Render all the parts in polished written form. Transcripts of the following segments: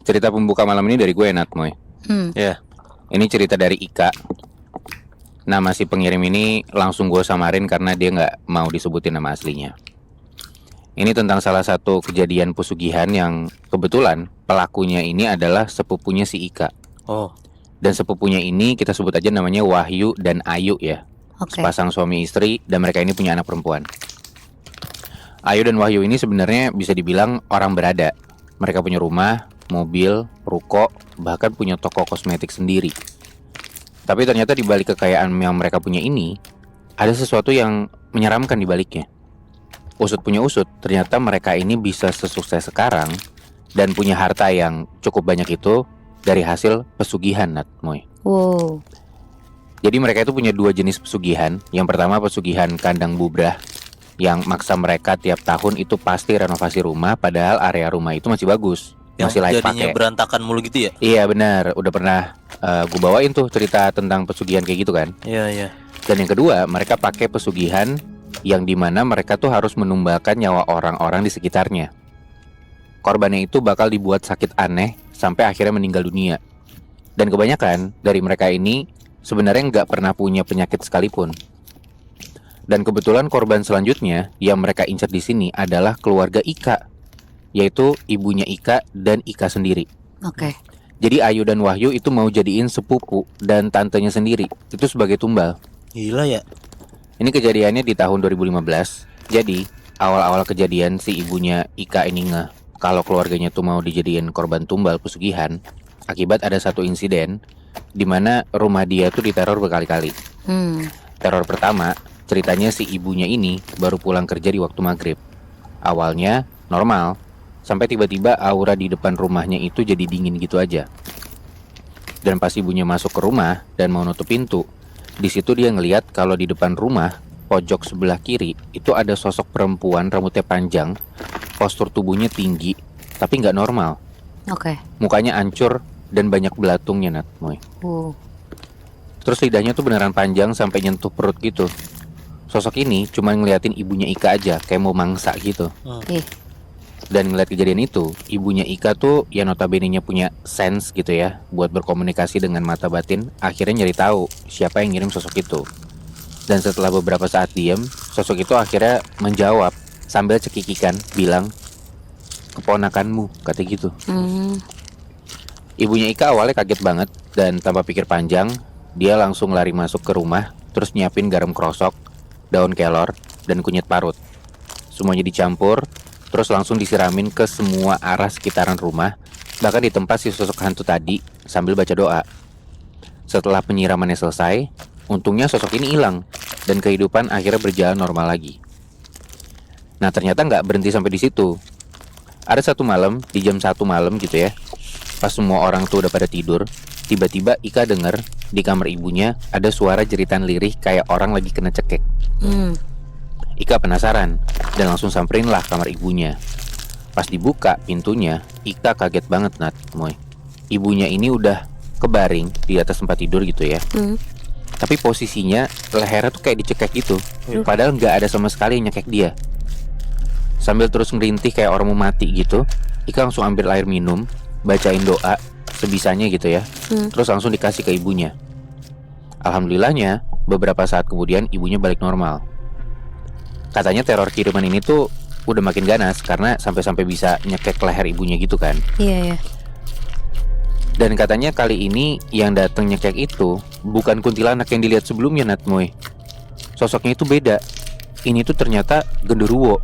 Cerita pembuka malam ini dari gue, Nat Moy. Ya. Ini cerita dari Ika. Nama si pengirim ini langsung gue samarin karena dia nggak mau disebutin nama aslinya. Ini tentang salah satu kejadian pesugihan yang kebetulan pelakunya ini adalah sepupunya si Ika. Oh. Dan sepupunya ini kita sebut aja namanya Wahyu dan Ayu ya. Oke. Sepasang suami istri dan mereka ini punya anak perempuan. Ayu dan Wahyu ini sebenarnya bisa dibilang orang berada. Mereka punya rumah, mobil, ruko, bahkan punya toko kosmetik sendiri. Tapi ternyata di balik kekayaan yang mereka punya ini, ada sesuatu yang menyeramkan di baliknya. Usut punya usut, ternyata mereka ini bisa sesukses sekarang dan punya harta yang cukup banyak itu dari hasil pesugihan, Nat Moy. Wow. Jadi mereka itu punya dua jenis pesugihan. Yang pertama pesugihan kandang bubrah, yang maksa mereka tiap tahun itu pasti renovasi rumah, padahal area rumah itu masih bagus, masih layak Jadinya pakai. berantakan mulu gitu ya? Iya benar, udah pernah gue bawain tuh cerita tentang pesugihan kayak gitu kan. Iya. Dan yang kedua, mereka pakai pesugihan yang dimana mereka tuh harus menumbalkan nyawa orang-orang di sekitarnya. Korbannya itu bakal dibuat sakit aneh sampai akhirnya meninggal dunia. Dan kebanyakan dari mereka ini sebenarnya nggak pernah punya penyakit sekalipun. Dan kebetulan korban selanjutnya yang mereka incar di sini adalah keluarga Ika, yaitu ibunya Ika dan Ika sendiri. Oke. Jadi Ayu dan Wahyu itu mau jadiin sepupu dan tantenya sendiri itu sebagai tumbal. Gila ya. Ini kejadiannya di tahun 2015. Jadi awal-awal kejadian si ibunya Ika ini ngeh kalau keluarganya tuh mau dijadiin korban tumbal pesugihan akibat ada satu insiden di mana rumah dia tuh diteror berkali-kali. Teror pertama, ceritanya si ibunya ini baru pulang kerja di waktu maghrib. Awalnya normal, sampai tiba-tiba aura di depan rumahnya itu jadi dingin gitu aja. Dan pas ibunya masuk ke rumah dan mau nutup pintu, di situ dia ngelihat kalau di depan rumah pojok sebelah kiri itu ada sosok perempuan rambutnya panjang, postur tubuhnya tinggi, tapi nggak normal. Oke. Mukanya hancur dan banyak belatungnya, Nat Moy. Terus lidahnya tuh beneran panjang sampai nyentuh perut gitu. Sosok ini cuma ngeliatin ibunya Ika aja, kayak mau mangsa gitu. Ih. Dan ngeliat kejadian itu, ibunya Ika tuh ya notabene-nya punya sense gitu ya, buat berkomunikasi dengan mata batin. Akhirnya nyari tahu siapa yang ngirim sosok itu. Dan setelah beberapa saat diem, sosok itu akhirnya menjawab sambil cekikikan, bilang, "Keponakanmu," kata gitu. Ibunya Ika awalnya kaget banget dan tanpa pikir panjang, dia langsung lari masuk ke rumah, terus nyiapin garam krosok, daun kelor, dan kunyit parut. Semuanya dicampur, terus langsung disiramin ke semua arah sekitaran rumah, bahkan di tempat si sosok hantu tadi sambil baca doa. Setelah penyiramannya selesai, untungnya sosok ini hilang dan kehidupan akhirnya berjalan normal lagi. Nah ternyata nggak berhenti sampai di situ. Ada satu malam di jam 1 malam gitu ya, pas semua orang tuh udah pada tidur, tiba-tiba Ika denger di kamar ibunya ada suara jeritan lirih kayak orang lagi kena cekek. Ika penasaran dan langsung samperin lah kamar ibunya. Pas dibuka pintunya, Ika kaget banget, Nat Moy. Ibunya ini udah kebaring di atas tempat tidur gitu ya. Tapi posisinya lehernya tuh kayak dicekek gitu. Padahal nggak ada sama sekali yang nyekek dia. Sambil terus ngerintih kayak orang mau mati gitu, Ika langsung ambil air minum, bacain doa sebisanya gitu ya. Terus langsung dikasih ke ibunya. Alhamdulillahnya beberapa saat kemudian ibunya balik normal. Katanya teror kiriman ini tuh udah makin ganas karena sampai-sampai bisa nyekek leher ibunya gitu kan. Iya. Dan katanya kali ini yang datang nyekek itu bukan kuntilanak yang dilihat sebelumnya, Nat Moy. Sosoknya itu beda. Ini tuh ternyata genderuwo.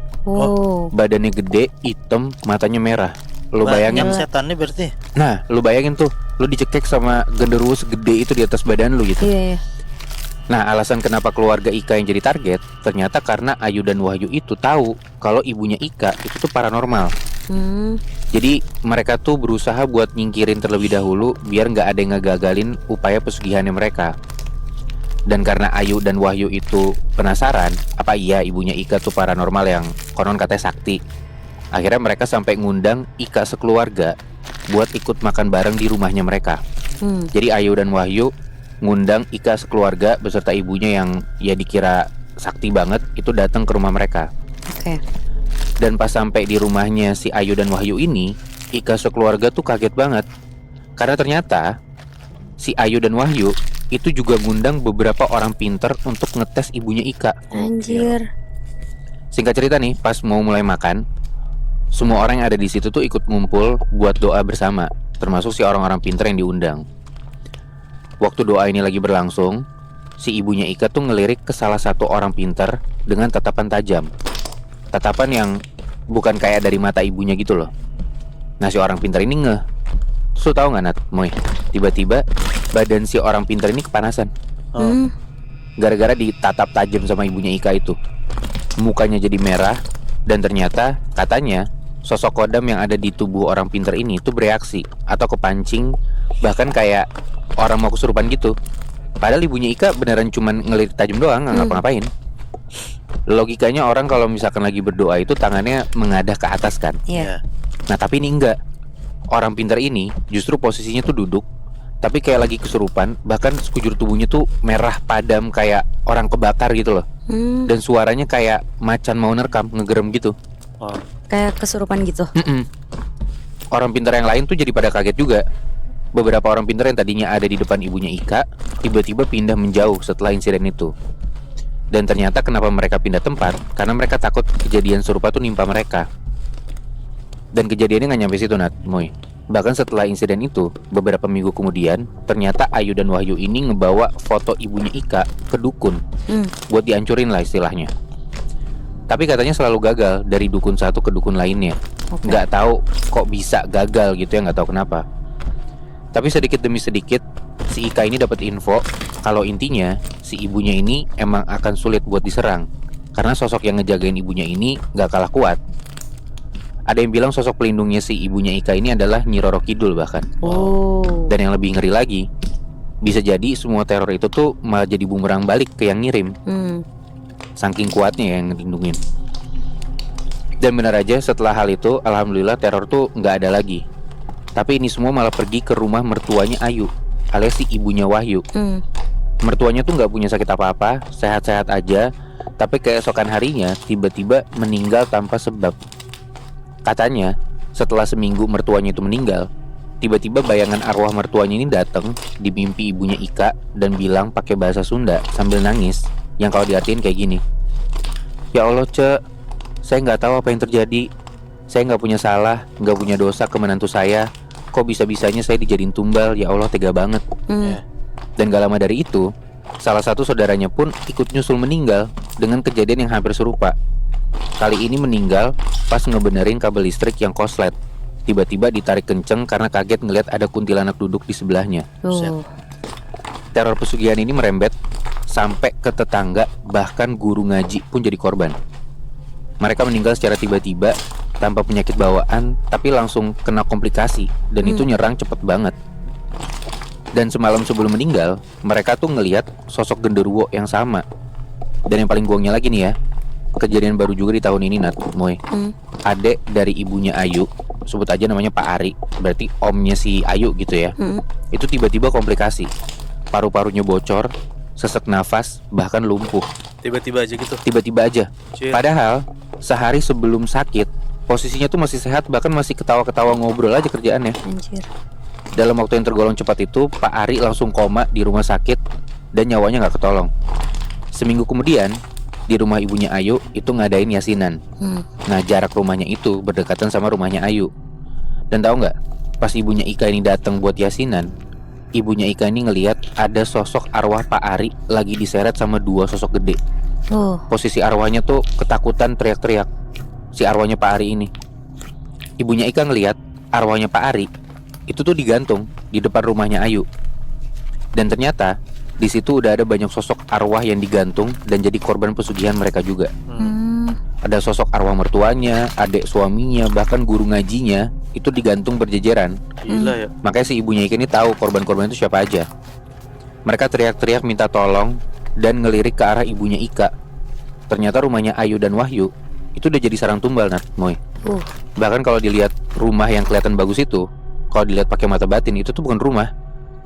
Badannya gede, hitam, matanya merah. Lu bayangin setannya berarti. Nah, lu bayangin tuh, lu dicekek sama genderuwo segede itu di atas badan lu gitu. Iya. Nah, alasan kenapa keluarga Ika yang jadi target ternyata karena Ayu dan Wahyu itu tahu kalau ibunya Ika itu tuh paranormal. Jadi mereka tuh berusaha buat nyingkirin terlebih dahulu biar nggak ada yang ngegagalin upaya pesugihannya mereka. Dan karena Ayu dan Wahyu itu penasaran, apa iya ibunya Ika tuh paranormal yang konon katanya sakti. Akhirnya mereka sampai ngundang Ika sekeluarga buat ikut makan bareng di rumahnya mereka. Jadi Ayu dan Wahyu ngundang Ika sekeluarga beserta ibunya yang ya dikira sakti banget itu datang ke rumah mereka. Oke. Dan pas sampai di rumahnya si Ayu dan Wahyu ini, Ika sekeluarga tuh kaget banget. Karena ternyata si Ayu dan Wahyu itu juga ngundang beberapa orang pinter untuk ngetes ibunya Ika. Anjir. Singkat cerita nih, pas mau mulai makan, semua orang yang ada di situ tuh ikut ngumpul buat doa bersama, termasuk si orang-orang pinter yang diundang. Waktu doa ini lagi berlangsung, si ibunya Ika tuh ngelirik ke salah satu orang pinter dengan tatapan tajam. Tatapan yang bukan kayak dari mata ibunya gitu loh. Nah, si orang pinter ini ngeh. Terus lu tau gak, Nat, Moy? Tiba-tiba badan si orang pinter ini kepanasan gara-gara ditatap tajam sama ibunya Ika itu. Mukanya jadi merah. Dan ternyata katanya sosok kodam yang ada di tubuh orang pinter ini tuh bereaksi atau kepancing, bahkan kayak orang mau kesurupan gitu. Padahal ibunya Ika beneran cuman ngelirik tajam doang, nggak ngapa-ngapain. Logikanya orang kalau misalkan lagi berdoa itu tangannya mengadah ke atas kan. Iya. Nah tapi ini enggak. Orang pintar ini justru posisinya tuh duduk, tapi kayak lagi kesurupan. Bahkan sekujur tubuhnya tuh merah padam kayak orang kebakar gitu loh. Dan suaranya kayak macan mau nerkam, ngegerem gitu. Kayak kesurupan gitu. Orang pintar yang lain tuh jadi pada kaget juga. Beberapa orang pintar yang tadinya ada di depan ibunya Ika tiba-tiba pindah menjauh setelah insiden itu. Dan ternyata kenapa mereka pindah tempat, karena mereka takut kejadian serupa tuh nimpa mereka. Dan kejadiannya gak nyampe situ, Nat, Moy. Bahkan setelah insiden itu, beberapa minggu kemudian, ternyata Ayu dan Wahyu ini ngebawa foto ibunya Ika ke dukun buat dihancurin lah istilahnya. Tapi katanya selalu gagal dari dukun satu ke dukun lainnya. Nggak tahu kok bisa gagal gitu ya, nggak tahu kenapa. Tapi sedikit demi sedikit si Ika ini dapat info kalau intinya si ibunya ini emang akan sulit buat diserang karena sosok yang ngejagain ibunya ini nggak kalah kuat. Ada yang bilang sosok pelindungnya si ibunya Ika ini adalah Nyi Roro Kidul bahkan. Dan yang lebih ngeri lagi, bisa jadi semua teror itu tuh malah jadi bumerang balik ke yang ngirim. Saking kuatnya yang ngelindungin. Dan benar aja setelah hal itu, alhamdulillah teror tuh nggak ada lagi. Tapi ini semua malah pergi ke rumah mertuanya Ayu, alias si ibunya Wahyu. Mertuanya tuh nggak punya sakit apa-apa, sehat-sehat aja. Tapi keesokan harinya tiba-tiba meninggal tanpa sebab. Katanya setelah seminggu mertuanya itu meninggal, tiba-tiba bayangan arwah mertuanya ini datang di mimpi ibunya Ika dan bilang pakai bahasa Sunda sambil nangis, yang kalau diartiin kayak gini. Ya Allah, Cek, saya nggak tahu apa yang terjadi. Saya nggak punya salah, nggak punya dosa ke menantu saya. Kok bisa-bisanya saya dijadiin tumbal? Ya Allah, tega banget. Dan gak lama dari itu, salah satu saudaranya pun ikut nyusul meninggal dengan kejadian yang hampir serupa. Kali ini meninggal pas ngebenerin kabel listrik yang koslet. Tiba-tiba ditarik kenceng karena kaget ngeliat ada kuntilanak duduk di sebelahnya. Teror pesugihan ini merembet sampai ke tetangga, bahkan guru ngaji pun jadi korban. Mereka meninggal secara tiba-tiba tanpa penyakit bawaan, tapi langsung kena komplikasi. Dan itu nyerang cepet banget. Dan semalam sebelum meninggal, mereka tuh ngeliat sosok genderuwo yang sama. Dan yang paling bohongnya lagi nih ya, kejadian baru juga di tahun ini, Nat, Moy. Adek dari ibunya Ayu, sebut aja namanya Pak Ari, berarti omnya si Ayu gitu ya. Itu tiba-tiba komplikasi. Paru-parunya bocor, sesak nafas, bahkan lumpuh. Tiba-tiba aja gitu. Tiba-tiba aja. Padahal sehari sebelum sakit, posisinya tuh masih sehat, bahkan masih ketawa-ketawa ngobrol aja kerjaannya. Anjir. Dalam waktu yang tergolong cepat itu, Pak Ari langsung koma di rumah sakit dan nyawanya gak ketolong. Seminggu kemudian, di rumah ibunya Ayu itu ngadain yasinan. Nah, jarak rumahnya itu berdekatan sama rumahnya Ayu. Dan tahu nggak, pas ibunya Ika ini datang buat yasinan, ibunya Ika ini ngelihat ada sosok arwah Pak Ari lagi diseret sama dua sosok gede. Posisi arwahnya tuh ketakutan teriak-teriak. Si arwahnya Pak Ari ini. Ibunya Ika ngelihat arwahnya Pak Ari itu tuh digantung di depan rumahnya Ayu. Dan ternyata di situ udah ada banyak sosok arwah yang digantung dan jadi korban pesugihan mereka juga. Ada sosok arwah mertuanya, adik suaminya, bahkan guru ngajinya itu digantung berjejeran. Gila ya. Makanya si ibunya Ika ini tahu korban-korban itu siapa aja. Mereka teriak-teriak minta tolong dan ngelirik ke arah ibunya Ika. Ternyata rumahnya Ayu dan Wahyu itu udah jadi sarang tumbal, Nat, Moy. Bahkan kalau dilihat rumah yang kelihatan bagus itu, kalau dilihat pakai mata batin itu tuh bukan rumah,